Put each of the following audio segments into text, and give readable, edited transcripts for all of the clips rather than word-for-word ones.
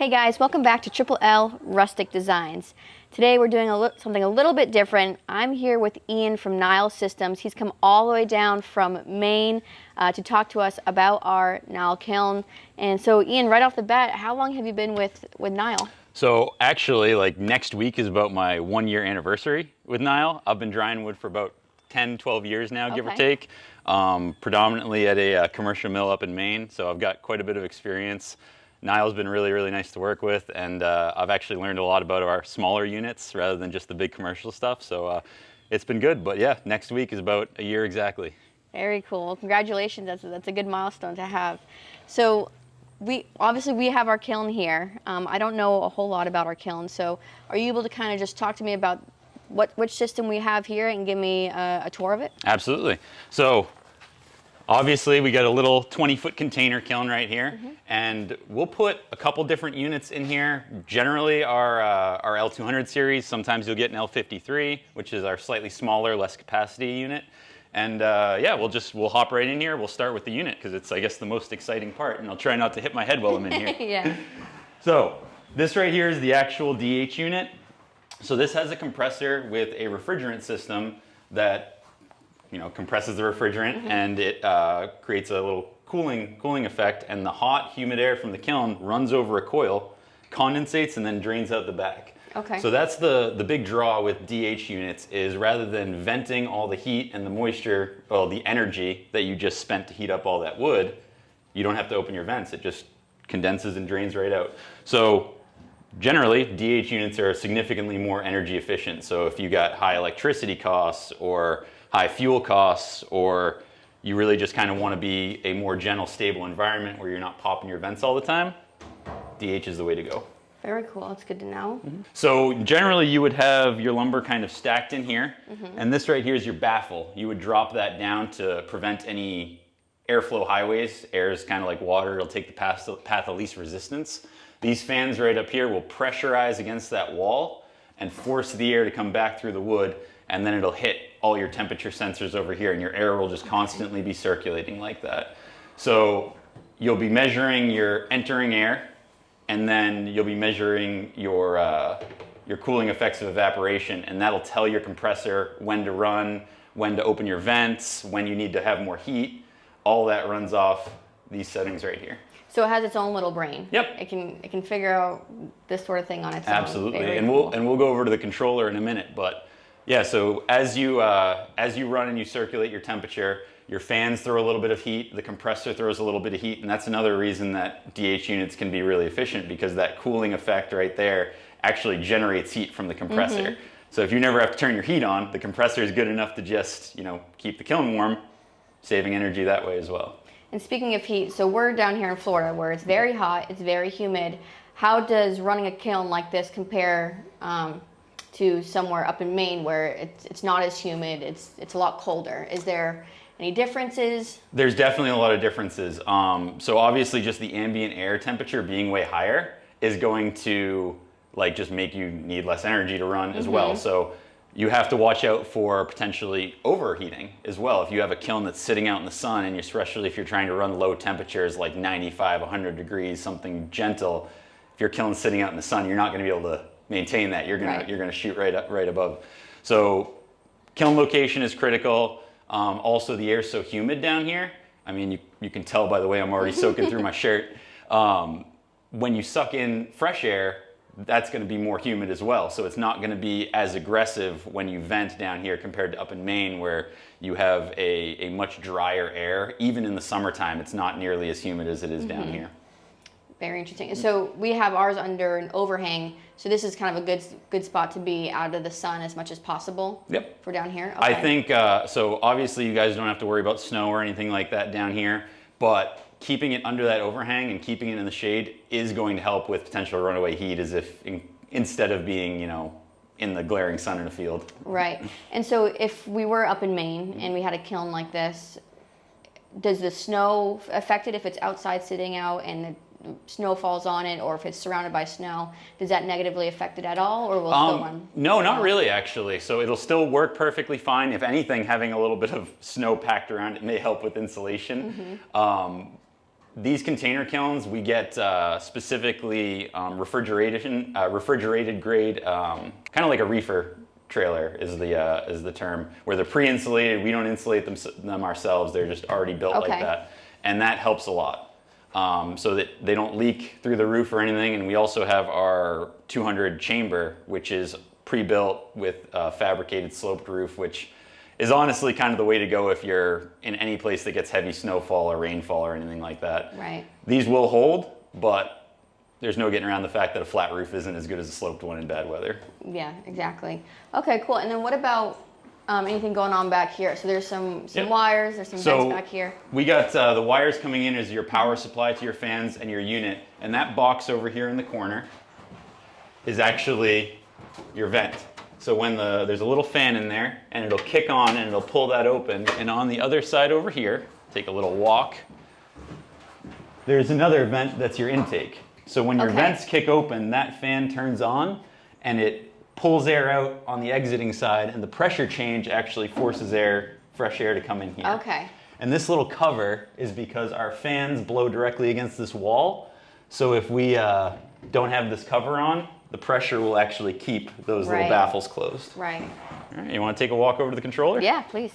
Hey guys, welcome back to Triple L Rustic Designs. Today we're doing something a little bit different. I'm here with Ian from Nyle Systems. He's come all the way down from Maine to talk to us about our Nyle kiln. And so Ian, right off the bat, how long have you been with Nyle? So actually, like next week is about my 1-year anniversary with Nyle. I've been drying wood for about 10, 12 years now, give or take. Predominantly at a commercial mill up in Maine, so I've got quite a bit of experience. Nyle's been really, really nice to work with, and I've actually learned a lot about our smaller units rather than just the big commercial stuff, so it's been good. But yeah, next week is about a year exactly. Very cool. Congratulations, that's a good milestone to have. So obviously we have our kiln here. I don't know a whole lot about our kiln, so are you able to kind of just talk to me about which system we have here and give me a tour of it? Absolutely. So obviously we got a little 20-foot container kiln right here, and we'll put a couple different units in here. Generally our L200 series, sometimes you'll get an L53, which is our slightly smaller, less capacity unit. And yeah, we'll hop right in here. We'll start with the unit because it's, I guess, the most exciting part, and I'll try not to hit my head while I'm in here. Yeah. So this right here is the actual DH unit. So this has a compressor with a refrigerant system that, you know, compresses the refrigerant, and it creates a little cooling effect, and the hot, humid air from the kiln runs over a coil, condensates, and then drains out the back. Okay. So that's the big draw with DH units, is rather than venting all the heat and the moisture, well, the energy that you just spent to heat up all that wood, you don't have to open your vents. It just condenses and drains right out. So generally, DH units are significantly more energy efficient. So if you got high electricity costs or high fuel costs, or you really just kind of want to be a more gentle, stable environment where you're not popping your vents all the time, DH is the way to go. Very cool, that's good to know. So generally you would have your lumber kind of stacked in here, and this right here is your baffle. You would drop that down to prevent any airflow highways. Air is kind of like water, it'll take the path of least resistance. These fans right up here will pressurize against that wall and force the air to come back through the wood, and then it'll hit all your temperature sensors over here, and your air will just constantly be circulating like that. So you'll be measuring your entering air, and then you'll be measuring your cooling effects of evaporation, and that'll tell your compressor when to run, when to open your vents, when you need to have more heat. All that runs off these settings right here. So it has its own little brain. Yep. It can figure out this sort of thing on its own. Absolutely, and we'll go over to the controller in a minute, but yeah. So as you run and you circulate your temperature, your fans throw a little bit of heat, the compressor throws a little bit of heat, and that's another reason that DH units can be really efficient, because that cooling effect right there actually generates heat from the compressor. So if you never have to turn your heat on, the compressor is good enough to just, you know, keep the kiln warm, saving energy that way as well. And speaking of heat, so we're down here in Florida where it's very hot, it's very humid. How does running a kiln like this compare to somewhere up in Maine where it's not as humid, it's a lot colder? Is there any differences? There's definitely a lot of differences. So obviously just the ambient air temperature being way higher is going to like just make you need less energy to run as well. So you have to watch out for potentially overheating as well. If you have a kiln that's sitting out in the sun, and especially if you're trying to run low temperatures like 95, 100 degrees, something gentle, if your kiln's sitting out in the sun, you're not going to be able to maintain that. You're going to shoot right above. So kiln location is critical. Also, the air's so humid down here. I mean, you can tell by the way I'm already soaking through my shirt. When you suck in fresh air, that's going to be more humid as well. So it's not going to be as aggressive when you vent down here compared to up in Maine, where you have a much drier air. Even in the summertime, it's not nearly as humid as it is down here. Very interesting. So we have ours under an overhang. So this is kind of a good spot to be out of the sun as much as possible. Yep. For down here. Okay. I think, so obviously you guys don't have to worry about snow or anything like that down here, but keeping it under that overhang and keeping it in the shade is going to help with potential runaway heat, as if instead of being, you know, in the glaring sun in a field. Right. And so if we were up in Maine and we had a kiln like this, does the snow affect it if it's outside sitting out and the snow falls on it, or if it's surrounded by snow? Does that negatively affect it at all, or will it still run? No, not really actually. So it'll still work perfectly fine. If anything, having a little bit of snow packed around it may help with insulation. these container kilns, we get specifically refrigerated grade, kind of like a reefer trailer is the term, where they're pre-insulated. We don't insulate them ourselves. They're just already built like that. And that helps a lot. So that they don't leak through the roof or anything. And we also have our 200 chamber, which is pre-built with a fabricated sloped roof, which is honestly kind of the way to go if you're in any place that gets heavy snowfall or rainfall or anything like that. Right. These will hold, but there's no getting around the fact that a flat roof isn't as good as a sloped one in bad weather. Yeah, exactly. Okay, cool. And then what about anything going on back here? So there's some wires, there's some vents back here. We got the wires coming in as your power supply to your fans and your unit, and that box over here in the corner is actually your vent. So when there's a little fan in there, and it'll kick on and it'll pull that open, and on the other side over here, take a little walk, there's another vent that's your intake. So when your vents kick open, that fan turns on and it pulls air out on the exiting side, and the pressure change actually forces fresh air to come in here. Okay. And this little cover is because our fans blow directly against this wall. So if we don't have this cover on, the pressure will actually keep those little baffles closed. Right. All right, you want to take a walk over to the controller? Yeah, please.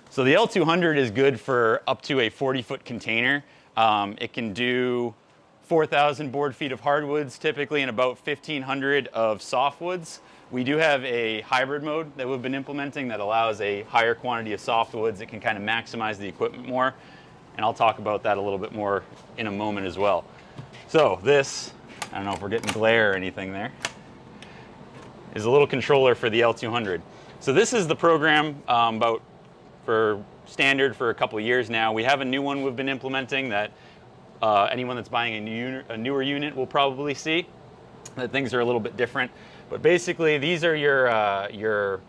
So the L200 is good for up to a 40-foot container. It can do 4,000 board feet of hardwoods typically, and about 1,500 of softwoods. We do have a hybrid mode that we've been implementing that allows a higher quantity of softwoods. It can kind of maximize the equipment more, and I'll talk about that a little bit more in a moment as well. So this, I don't know if we're getting glare or anything there, is a little controller for the L200. So this is the program for standard for a couple of years now. We have a new one we've been implementing that anyone that's buying a newer unit will probably see, that things are a little bit different. But basically these are your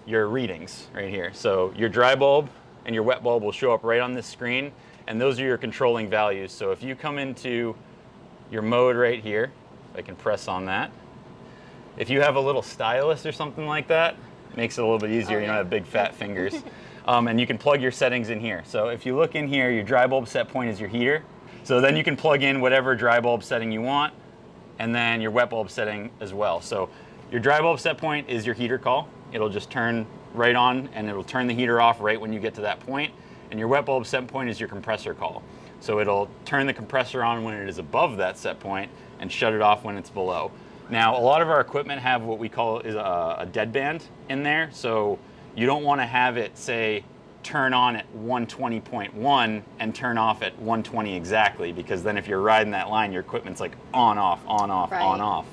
readings right here. So your dry bulb and your wet bulb will show up right on this screen, and those are your controlling values. So if you come into your mode right here, if I can press on that, if you have a little stylus or something like that, it makes it a little bit easier. You don't have big fat fingers. And you can plug your settings in here. So if you look in here, your dry bulb set point is your heater. So then you can plug in whatever dry bulb setting you want, and then your wet bulb setting as well. So your dry bulb set point is your heater call. It'll just turn right on, and it'll turn the heater off right when you get to that point. And your wet bulb set point is your compressor call. So it'll turn the compressor on when it is above that set point and shut it off when it's below. Now, a lot of our equipment have what we call is a deadband in there. So you don't want to have it, say, turn on at 120.1 and turn off at 120 exactly, because then if you're riding that line, your equipment's like on, off, on, off, on, off.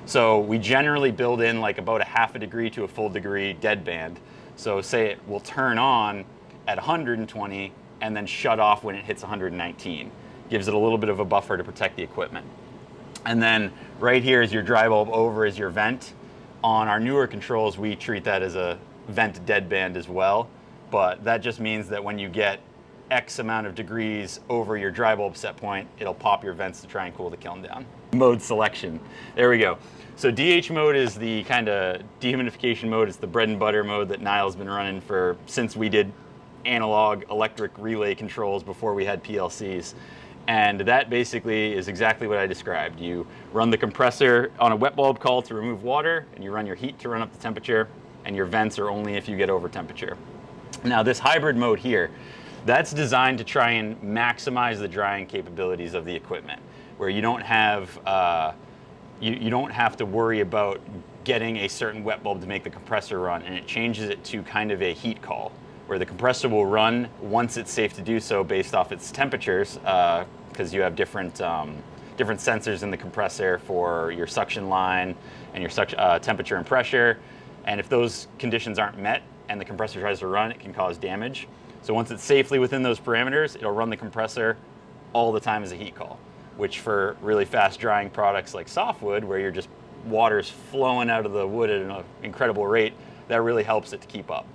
So we generally build in like about a half a degree to a full degree deadband. So say it will turn on at 120 and then shut off when it hits 119. Gives it a little bit of a buffer to protect the equipment. And then right here is your dry bulb over is your vent. On our newer controls, we treat that as a vent deadband as well. But that just means that when you get X amount of degrees over your dry bulb set point, it'll pop your vents to try and cool the kiln down. Mode selection. There we go. So DH mode is the kind of dehumidification mode. It's the bread and butter mode that Nyle's been running since we did analog electric relay controls before we had PLCs. And that basically is exactly what I described. You run the compressor on a wet bulb call to remove water, and you run your heat to run up the temperature, and your vents are only if you get over temperature. Now this hybrid mode here, that's designed to try and maximize the drying capabilities of the equipment, where you don't have you don't have to worry about getting a certain wet bulb to make the compressor run, and it changes it to kind of a heat call, where the compressor will run once it's safe to do so based off its temperatures, because you have different sensors in the compressor for your suction line and your temperature and pressure. And if those conditions aren't met and the compressor tries to run, it can cause damage. So once it's safely within those parameters, it'll run the compressor all the time as a heat call, which for really fast drying products like softwood, where you're just water's flowing out of the wood at an incredible rate, that really helps it to keep up.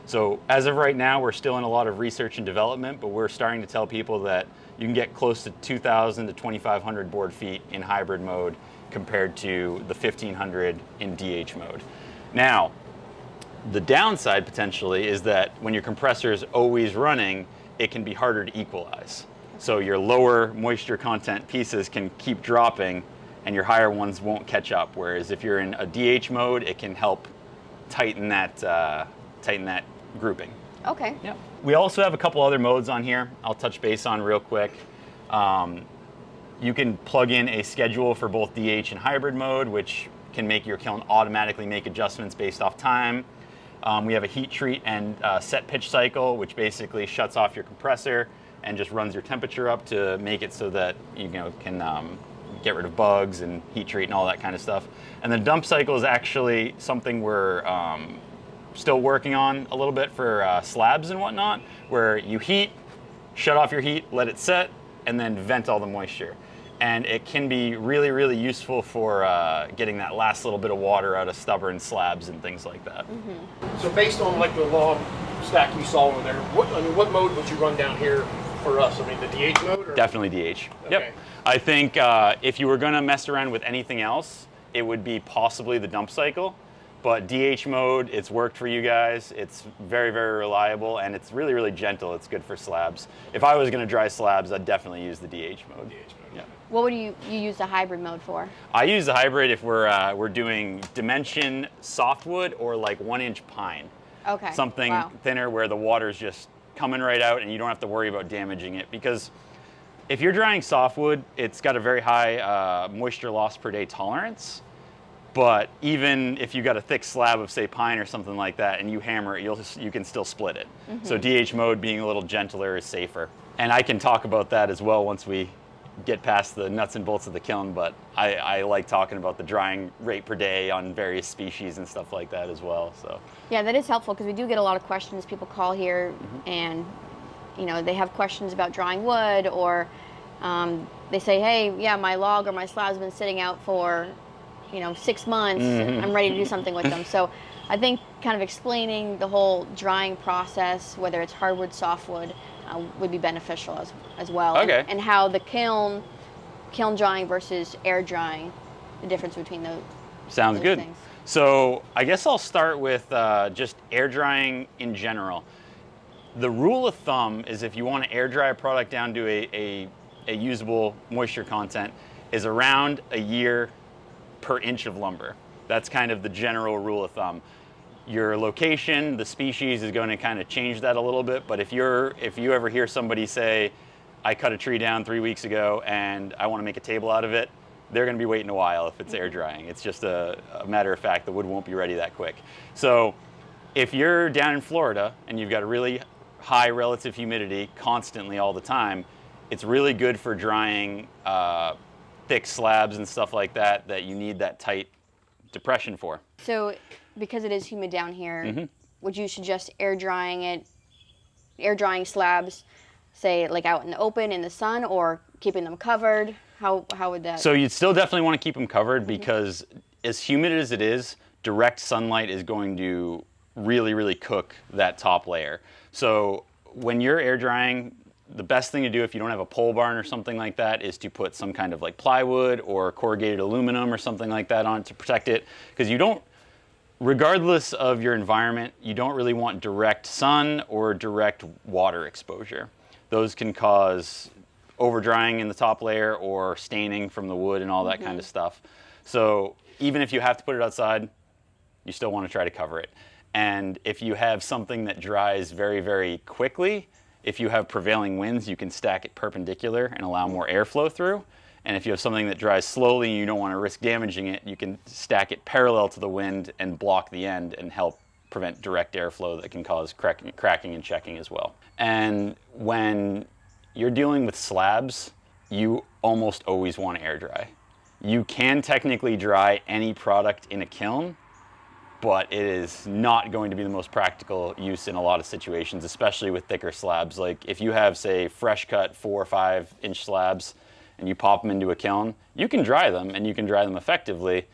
So as of right now, we're still in a lot of research and development, but we're starting to tell people that you can get close to 2,000 to 2,500 board feet in hybrid mode compared to the 1,500 in DH mode. Now, the downside potentially is that when your compressor is always running, it can be harder to equalize. So your lower moisture content pieces can keep dropping and your higher ones won't catch up. Whereas if you're in a DH mode, it can help tighten that grouping. Okay. Yep. We also have a couple other modes on here I'll touch base on real quick. You can plug in a schedule for both DH and hybrid mode, which can make your kiln automatically make adjustments based off time. We have a heat treat and set pitch cycle, which basically shuts off your compressor and just runs your temperature up to make it so that you can get rid of bugs and heat treat and all that kind of stuff. And the dump cycle is actually something we're still working on a little bit for slabs and whatnot, where you heat, shut off your heat, let it set, and then vent all the moisture. And it can be really, really useful for getting that last little bit of water out of stubborn slabs and things like that. Mm-hmm. So based on like the long stack you saw over there, what mode would you run down here for us? I mean, the DH mode? Or? Definitely DH. Okay. Yep. I think if you were going to mess around with anything else, it would be possibly the dump cycle. But DH mode, it's worked for you guys. It's very, very reliable, and it's really, really gentle. It's good for slabs. If I was going to dry slabs, I'd definitely use the DH mode. Yeah. What would you use the hybrid mode for? I use the hybrid if we're doing dimension softwood or like 1-inch pine. Okay. Something thinner where the water's just coming right out and you don't have to worry about damaging it. Because if you're drying softwood, it's got a very high moisture loss per day tolerance. But even if you got a thick slab of, say, pine or something like that, and you hammer it, you can still split it. Mm-hmm. So DH mode, being a little gentler, is safer. And I can talk about that as well once we get past the nuts and bolts of the kiln. But I like talking about the drying rate per day on various species and stuff like that as well. So yeah, that is helpful because we do get a lot of questions. People call here, mm-hmm. and they have questions about drying wood, or they say, hey, yeah, my log or my slab's been sitting out for 6 months, mm-hmm. I'm ready to do something with them. So I think kind of explaining the whole drying process, whether it's hardwood, softwood, would be beneficial as well. Okay. And how the kiln drying versus air drying, the difference between those. Sounds good. Things. So I guess I'll start with just air drying in general. The rule of thumb is if you want to air dry a product down to a usable moisture content is around a year per inch of lumber. That's kind of the general rule of thumb. Your location, the species is going to kind of change that a little bit, but if you ever hear somebody say, I cut a tree down 3 weeks ago and I want to make a table out of it, they're going to be waiting a while if it's air drying. It's just a matter of fact, the wood won't be ready that quick. So if you're down in Florida and you've got a really high relative humidity constantly all the time, it's really good for drying thick slabs and stuff like that you need that tight depression for. So because it is humid down here, mm-hmm. would you suggest air drying slabs, say like out in the open in the sun, or keeping them covered? How would that? So you'd still definitely want to keep them covered, mm-hmm. because as humid as it is, direct sunlight is going to really, really cook that top layer. So when you're air drying, the best thing to do if you don't have a pole barn or something like that is to put some kind of like plywood or corrugated aluminum or something like that on it to protect it, because you don't, regardless of your environment, you don't really want direct sun or direct water exposure. Those can cause over drying in the top layer or staining from the wood and all that mm-hmm. kind of stuff. So even if you have to put it outside, you still want to try to cover it. And if you have something that dries very, very quickly, if you have prevailing winds, you can stack it perpendicular and allow more airflow through. And if you have something that dries slowly and you don't want to risk damaging it, you can stack it parallel to the wind and block the end and help prevent direct airflow that can cause cracking and checking as well. And when you're dealing with slabs, you almost always want to air dry. You can technically dry any product in a kiln, but it is not going to be the most practical use in a lot of situations, especially with thicker slabs. Like if you have, say, fresh cut 4 or 5 inch slabs and you pop them into a kiln, you can dry them and you can dry them effectively,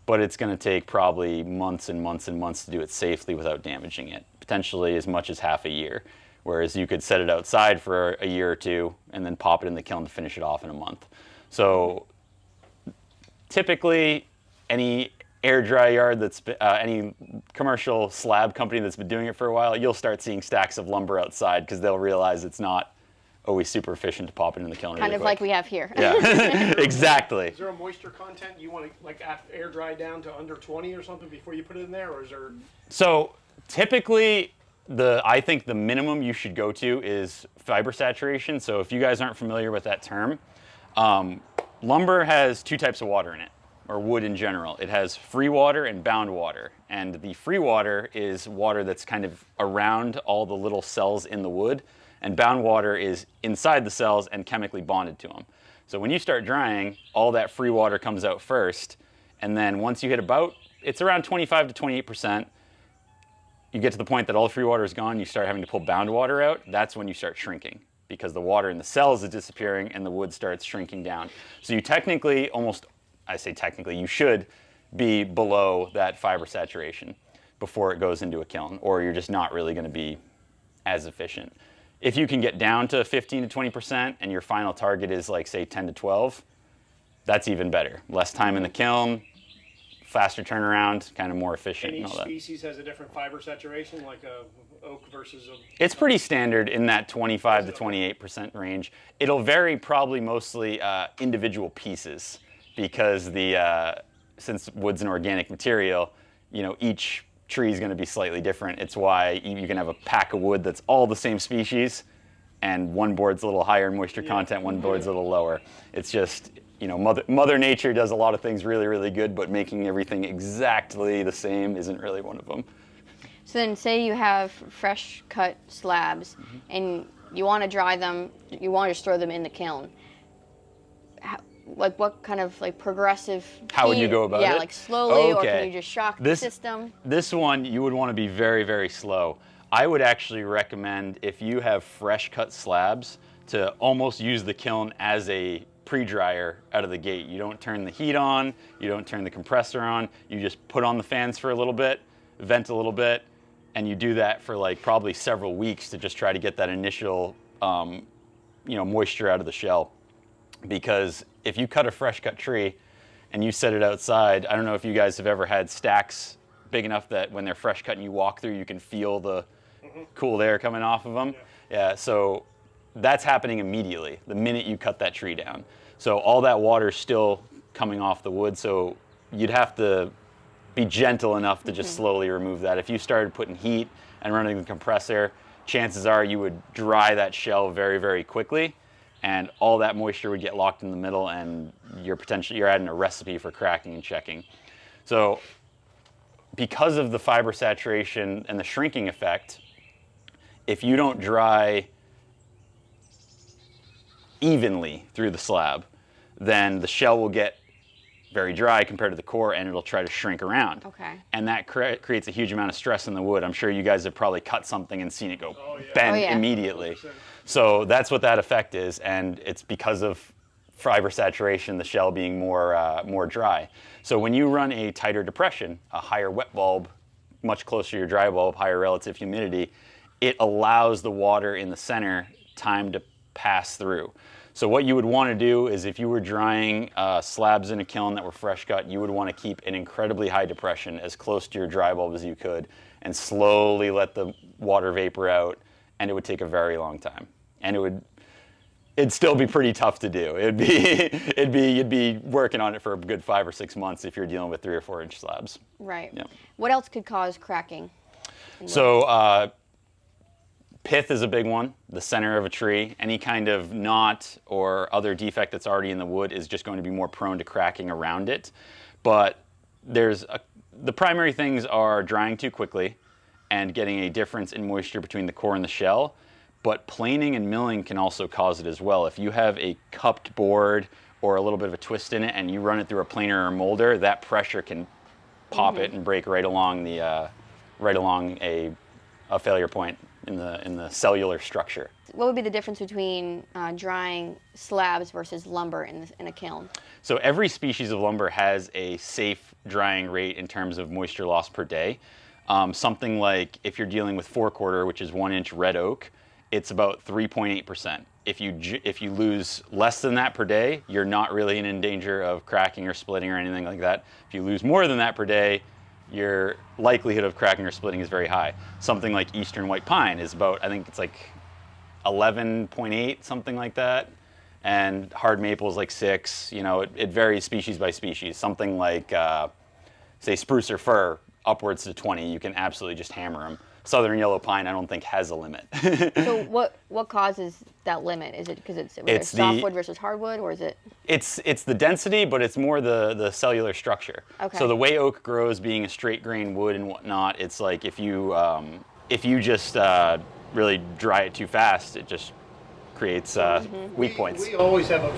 but it's going to take probably months and months and months to do it safely without damaging it, potentially as much as half a year. Whereas you could set it outside for a year or two and then pop it in the kiln to finish it off in a month. So typically any air dry yard that's any commercial slab company that's been doing it for a while, you'll start seeing stacks of lumber outside because they'll realize it's not always super efficient to pop it in the kiln Kind really of quick. like we have here. Yeah, exactly. Is there a moisture content you want to like air dry down to under 20 or something before you put it in there, or is there? So typically, I think the minimum you should go to is fiber saturation. So if you guys aren't familiar with that term, lumber has two types of water in it, or wood in general. It has free water and bound water. And the free water is water that's kind of around all the little cells in the wood, and bound water is inside the cells and chemically bonded to them. So when you start drying, all that free water comes out first, and then once you hit it's around 25 to 28%, you get to the point that all the free water is gone, you start having to pull bound water out. That's when you start shrinking, because the water in the cells is disappearing and the wood starts shrinking down. So you technically, you should be below that fiber saturation before it goes into a kiln, or you're just not really going to be as efficient. If you can get down to 15 to 20% and your final target is like, say, 10 to 12, that's even better. Less time in the kiln, faster turnaround, kind of more efficient. And and each all that. species has a different fiber saturation, like a oak versus a. It's pretty standard in that 25 to 28% range. It'll vary probably mostly individual pieces, because since wood's an organic material, each tree is going to be slightly different. It's why you can have a pack of wood that's all the same species, and one board's a little higher in moisture content, one board's a little lower. It's just, Mother Nature does a lot of things really, really good, but making everything exactly the same isn't really one of them. So then say you have fresh cut slabs and you want to dry them, you want to just throw them in the kiln. What kind of progressive How would you go about it? Yeah, like slowly, or Okay. can you just shock the system? This one, you would want to be very, very slow. I would actually recommend, if you have fresh cut slabs, to almost use the kiln as a pre-dryer out of the gate. You don't turn the heat on, you don't turn the compressor on, you just put on the fans for a little bit, vent a little bit, and you do that for probably several weeks to just try to get that initial moisture out of the shell. Because if you cut a fresh cut tree and you set it outside, I don't know if you guys have ever had stacks big enough that when they're fresh cut and you walk through, you can feel the cool air coming off of them. Yeah, so that's happening immediately, the minute you cut that tree down. So all that water is still coming off the wood, so you'd have to be gentle enough to just slowly remove that. If you started putting heat and running the compressor, chances are you would dry that shell very, very quickly, and all that moisture would get locked in the middle, and you're adding a recipe for cracking and checking. So because of the fiber saturation and the shrinking effect, if you don't dry evenly through the slab, then the shell will get very dry compared to the core, and it'll try to shrink around. Okay. And that creates a huge amount of stress in the wood. I'm sure you guys have probably cut something and seen it go bend immediately. 100%. So that's what that effect is, and it's because of fiber saturation, the shell being more dry. So when you run a tighter depression, a higher wet bulb, much closer to your dry bulb, higher relative humidity, it allows the water in the center time to pass through. So what you would want to do is, if you were drying slabs in a kiln that were fresh cut, you would want to keep an incredibly high depression as close to your dry bulb as you could, and slowly let the water vapor out, and it would take a very long time. And it'd still be pretty tough to do. You'd be working on it for a good 5 or 6 months if you're dealing with 3 or 4 inch slabs. Right. Yeah. What else could cause cracking? So pith is a big one. The center of a tree, any kind of knot or other defect that's already in the wood is just going to be more prone to cracking around it. But the primary things are drying too quickly and getting a difference in moisture between the core and the shell. But planing and milling can also cause it as well. If you have a cupped board or a little bit of a twist in it and you run it through a planer or molder, that pressure can pop it and break right along a failure point in the cellular structure. What would be the difference between drying slabs versus lumber in a kiln? So every species of lumber has a safe drying rate in terms of moisture loss per day. Something like, if you're dealing with 4/4, which is 1 inch red oak, it's about 3.8%. If you lose less than that per day, you're not really in danger of cracking or splitting or anything like that. If you lose more than that per day, your likelihood of cracking or splitting is very high. Something like eastern white pine is about, I think it's like 11.8, something like that. And hard maple is like 6. You know, it varies species by species. Something like, say, spruce or fir, upwards to 20, you can absolutely just hammer them. Southern yellow pine, I don't think has a limit. So what causes that limit? Is it because it's softwood versus hardwood, or is it? It's the density, but it's more the cellular structure. Okay. So the way oak grows, being a straight grain wood and whatnot, it's like if you just really dry it too fast, it just creates weak points. We always have a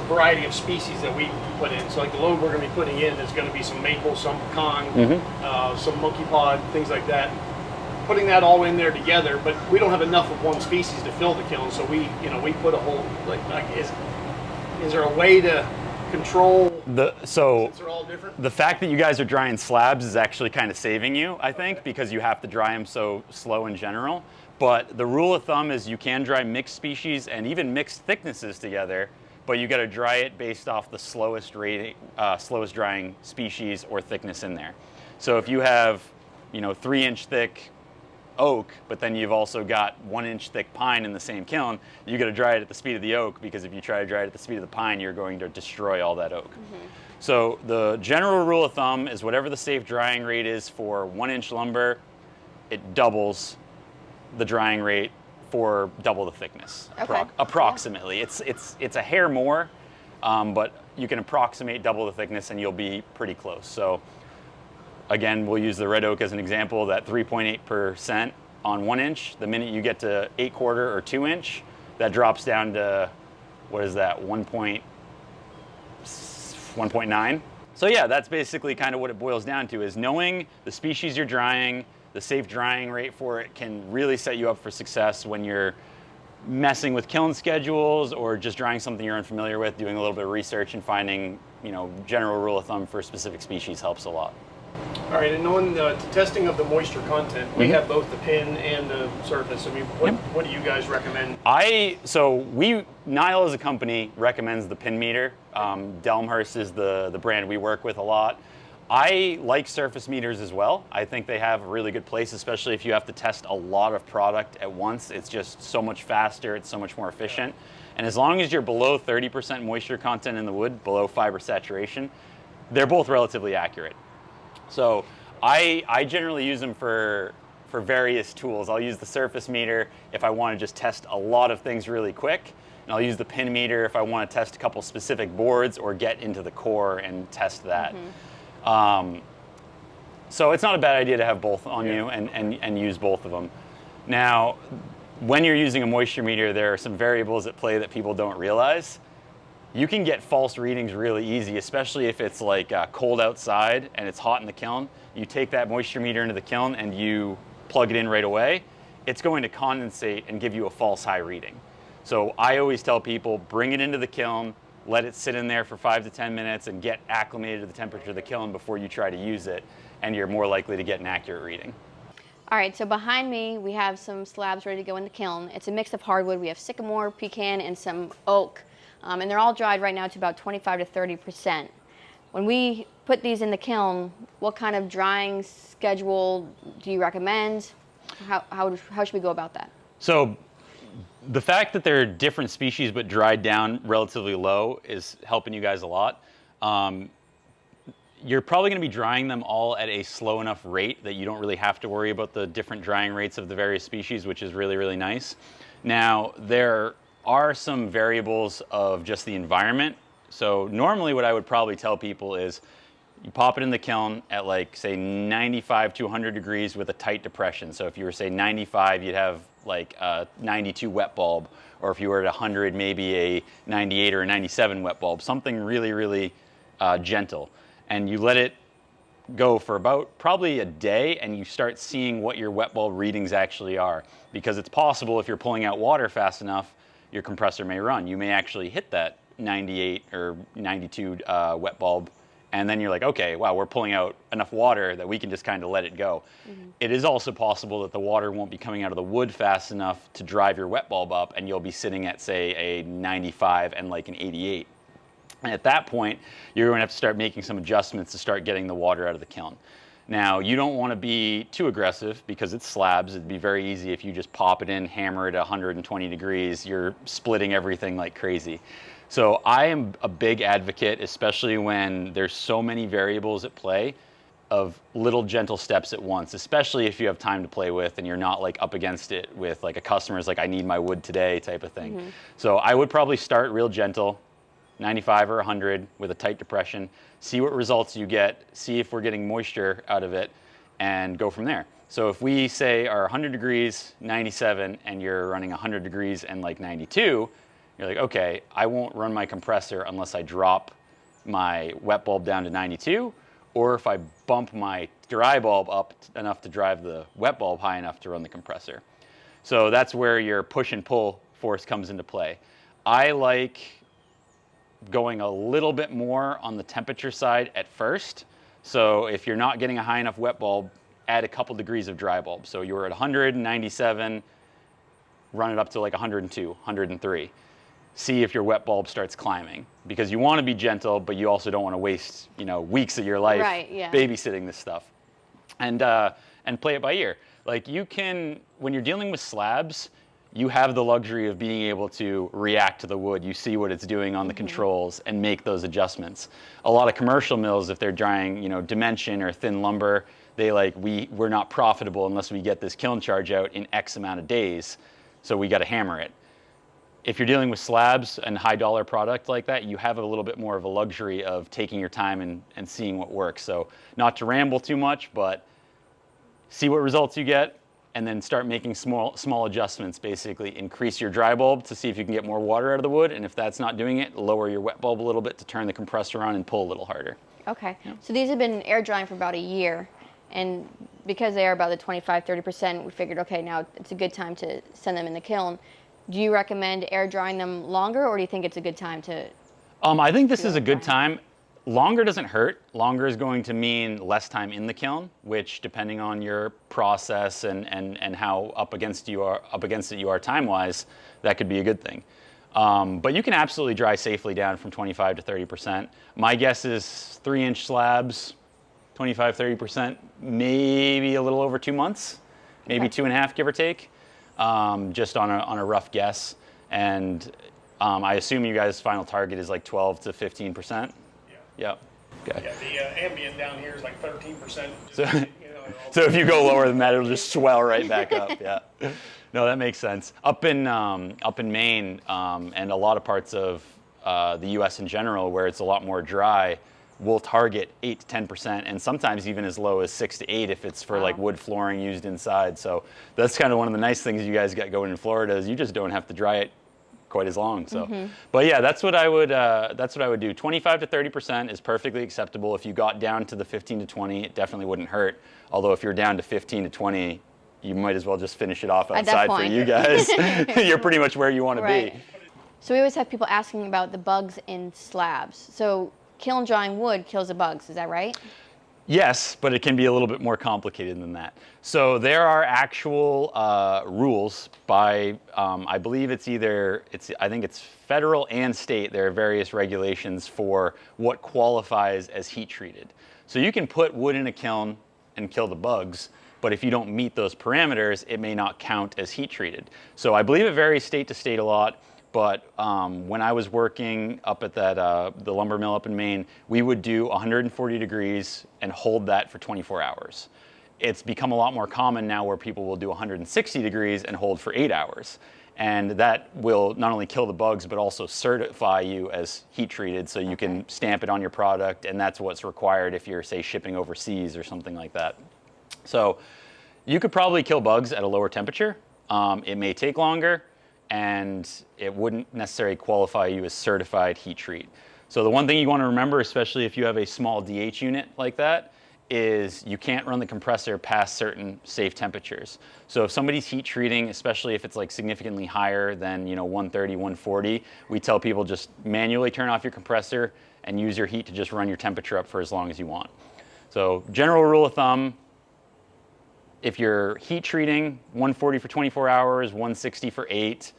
variety of species that we put in. So like the load we're going to be putting in is going to be some maple, some pecan, some monkey pod, things like that. Putting that all in there together, but we don't have enough of one species to fill the kiln. So we put a whole is there a way to control? Since they're all different? The fact that you guys are drying slabs is actually kind of saving you, I think, because you have to dry them so slow in general. But the rule of thumb is you can dry mixed species and even mixed thicknesses together, but you got to dry it based off the slowest drying species or thickness in there. So if you have, 3-inch thick oak, but then you've also got 1-inch thick pine in the same kiln, you got to dry it at the speed of the oak, because if you try to dry it at the speed of the pine, you're going to destroy all that oak. So the general rule of thumb is whatever the safe drying rate is for 1-inch lumber, it doubles the drying rate for double the thickness, approximately. Yeah. It's a hair more, but you can approximate double the thickness and you'll be pretty close. So again, we'll use the red oak as an example, that 3.8% on 1-inch. The minute you get to 8/4 or 2-inch, that drops down to, what is that, 1.9? So yeah, that's basically kind of what it boils down to, is knowing the species you're drying. The safe drying rate for it can really set you up for success when you're messing with kiln schedules or just drying something you're unfamiliar with. Doing a little bit of research and finding, general rule of thumb for specific species helps a lot. All right, and on the testing of the moisture content, we have both the pin and the surface. I mean, what do you guys recommend? Nyle as a company recommends the pin meter. Delmhorst is the brand we work with a lot. I like surface meters as well. I think they have a really good place, especially if you have to test a lot of product at once. It's just so much faster, it's so much more efficient. And as long as you're below 30% moisture content in the wood, below fiber saturation, they're both relatively accurate. So I generally use them for various tools. I'll use the surface meter if I want to just test a lot of things really quick. And I'll use the pin meter if I want to test a couple specific boards or get into the core and test that. So it's not a bad idea to have both on you and use both of them. Now, when you're using a moisture meter, there are some variables at play that people don't realize. You can get false readings really easy, especially if it's like cold outside and it's hot in the kiln. You take that moisture meter into the kiln and you plug it in right away, it's going to condensate and give you a false high reading. So I always tell people, bring it into the kiln, let it sit in there for 5 to 10 minutes and get acclimated to the temperature of the kiln before you try to use it, and you're more likely to get an accurate reading. All right, so behind me we have some slabs ready to go in the kiln. It's a mix of hardwood. We have sycamore, pecan, and some oak, and they're all dried right now to about 25 to 30%. When we put these in the kiln, what kind of drying schedule do you recommend? How should we go about that? So the fact that they're different species but dried down relatively low is helping you guys a lot. You're probably going to be drying them all at a slow enough rate that you don't really have to worry about the different drying rates of the various species, which is really, really nice. Now, there are some variables of just the environment. So normally what I would probably tell people is you pop it in the kiln at like, say, 95 to 100 degrees with a tight depression. So if you were, say, 95, you'd have like a 92 wet bulb. Or if you were at 100, maybe a 98 or a 97 wet bulb. Something really, really gentle. And you let it go for about probably a day, and you start seeing what your wet bulb readings actually are. Because it's possible if you're pulling out water fast enough, your compressor may run. You may actually hit that 98 or 92 wet bulb, and then you're like, okay, wow, we're pulling out enough water that we can just kind of let it go. It is also possible that the water won't be coming out of the wood fast enough to drive your wet bulb up, and you'll be sitting at, say, a 95 and like an 88. And at that point, you're going to have to start making some adjustments to start getting the water out of the kiln. Now, you don't want to be too aggressive because it's slabs. It'd be very easy if you just pop it in, hammer it at 120 degrees, you're splitting everything like crazy. So I am a big advocate, especially when there's so many variables at play, of little gentle steps at once, especially if you have time to play with and you're not like up against it with like a customer's like, I need my wood today type of thing. So I would probably start real gentle, 95 or 100 with a tight depression, see what results you get, see if we're getting moisture out of it, and go from there. So if we say are 100 degrees, 97, and you're running 100 degrees and like 92, you're like, okay, I won't run my compressor unless I drop my wet bulb down to 92, or if I bump my dry bulb up enough to drive the wet bulb high enough to run the compressor. So that's where your push and pull force comes into play. I like going a little bit more on the temperature side at first. So if you're not getting a high enough wet bulb, add a couple degrees of dry bulb. So you're at 197, run it up to like 102, 103. See if your wet bulb starts climbing, because you want to be gentle, but you also don't want to waste, you know, weeks of your life babysitting this stuff. And play it by ear. Like you can, when you're dealing with slabs, you have the luxury of being able to react to the wood. You see what it's doing on the controls and make those adjustments. A lot of commercial mills, if they're drying, you know, dimension or thin lumber, they like, we're not profitable unless we get this kiln charge out in X amount of days, so we got to hammer it. If you're dealing with slabs and high dollar product like that, you have a little bit more of a luxury of taking your time and seeing what works. So not to ramble too much, but see what results you get, and then start making small adjustments. Basically increase your dry bulb to see if you can get more water out of the wood, and if that's not doing it, lower your wet bulb a little bit to turn the compressor on and pull a little harder. Okay, so these have been air drying for about a year, and because they are about the 25-30%, we figured, okay, now it's a good time to send them in the kiln. Do you recommend air drying them longer, or do you think it's a good time to? I think this is a good time. Longer doesn't hurt. Longer is going to mean less time in the kiln, which, depending on your process and how up against it you are time-wise, that could be a good thing. But you can absolutely dry safely down from 25 to 30%. My guess is 3-inch slabs, 25-30%, maybe a little over 2 months, maybe 2.5, give or take. Just on a rough guess. And I assume you guys' final target is like 12 to 15%? Yeah. Okay. Yeah, the ambient down here is like 13%. So if you go lower than that, it'll just swell right back up. Yeah. No, that makes sense. Up in Maine and a lot of parts of the U.S. in general, where it's a lot more dry, we'll target 8 to 10%, and sometimes even as low as 6 to 8 if it's for like wood flooring used inside. So that's kind of one of the nice things you guys got going in Florida, is you just don't have to dry it quite as long. So, but yeah, that's what I would do. 25 to 30% is perfectly acceptable. If you got down to the 15 to 20, it definitely wouldn't hurt. Although if you're down to 15 to 20, you might as well just finish it off outside for you guys. You're pretty much where you want to be. So we always have people asking about the bugs in slabs. So kiln drying wood kills the bugs, is that right? Yes, but it can be a little bit more complicated than that. So there are actual rules by, I believe I think it's federal and state. There are various regulations for what qualifies as heat treated. So you can put wood in a kiln and kill the bugs, but if you don't meet those parameters, it may not count as heat treated. So I believe it varies state to state a lot. But when I was working up at the lumber mill up in Maine, we would do 140 degrees and hold that for 24 hours. It's become a lot more common now where people will do 160 degrees and hold for 8 hours. And that will not only kill the bugs, but also certify you as heat treated, so you can stamp it on your product, and that's what's required if you're, say, shipping overseas or something like that. So you could probably kill bugs at a lower temperature. It may take longer, and it wouldn't necessarily qualify you as certified heat treat. So the one thing you want to remember, especially if you have a small DH unit like that, is you can't run the compressor past certain safe temperatures. So if somebody's heat treating, especially if it's like significantly higher than 130, 140, we tell people just manually turn off your compressor and use your heat to just run your temperature up for as long as you want. So general rule of thumb, if you're heat treating, 140 for 24 hours, 160 for 8.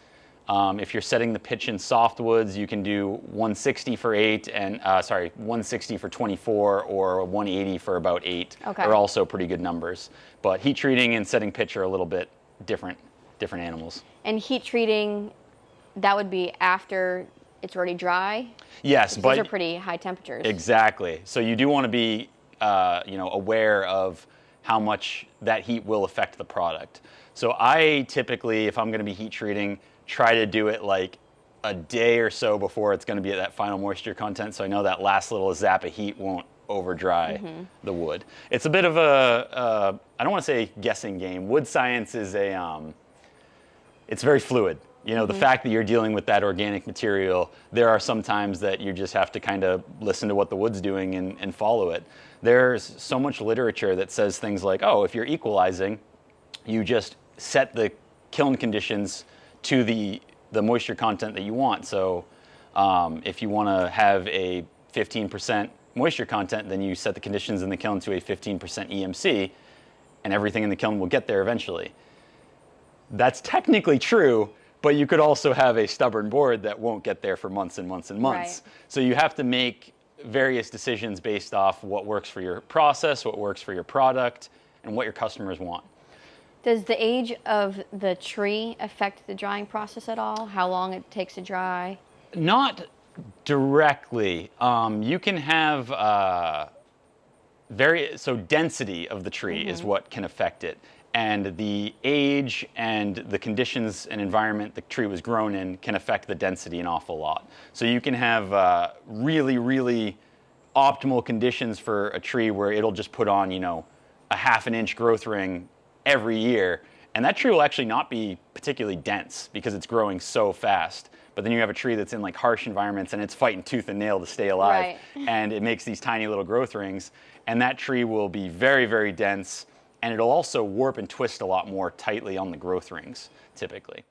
If you're setting the pitch in softwoods, you can do 160 for 8 and 160 for 24 or 180 for about 8 Okay. are also pretty good numbers. But heat treating and setting pitch are a little bit different animals. And heat treating, that would be after it's already dry? Yes, Because but those are pretty high temperatures. exactly. So you do want to be aware of how much that heat will affect the product. So I typically, if I'm going to be heat treating, try to do it like a day or so before it's going to be at that final moisture content, so I know that last little zap of heat won't over dry the wood. It's a bit of a I don't want to say guessing game. Wood science is it's very fluid. You know, the fact that you're dealing with that organic material, there are some times that you just have to kind of listen to what the wood's doing and follow it. There's so much literature that says things like, oh, if you're equalizing, you just set the kiln conditions to the moisture content that you want. So if you want to have a 15% moisture content, then you set the conditions in the kiln to a 15% EMC, and everything in the kiln will get there eventually. That's technically true, but you could also have a stubborn board that won't get there for months and months and months. Right. So you have to make various decisions based off what works for your process, what works for your product, and what your customers want. Does the age of the tree affect the drying process at all? How long it takes to dry? Not directly. You can have density of the tree is what can affect it. And the age and the conditions and environment the tree was grown in can affect the density an awful lot. So you can have really, really optimal conditions for a tree where it'll just put on, a 1/2 inch growth ring every year. And that tree will actually not be particularly dense because it's growing so fast. But then you have a tree that's in like harsh environments and it's fighting tooth and nail to stay alive. Right. And it makes these tiny little growth rings. And that tree will be very, very dense. And it'll also warp and twist a lot more tightly on the growth rings, typically.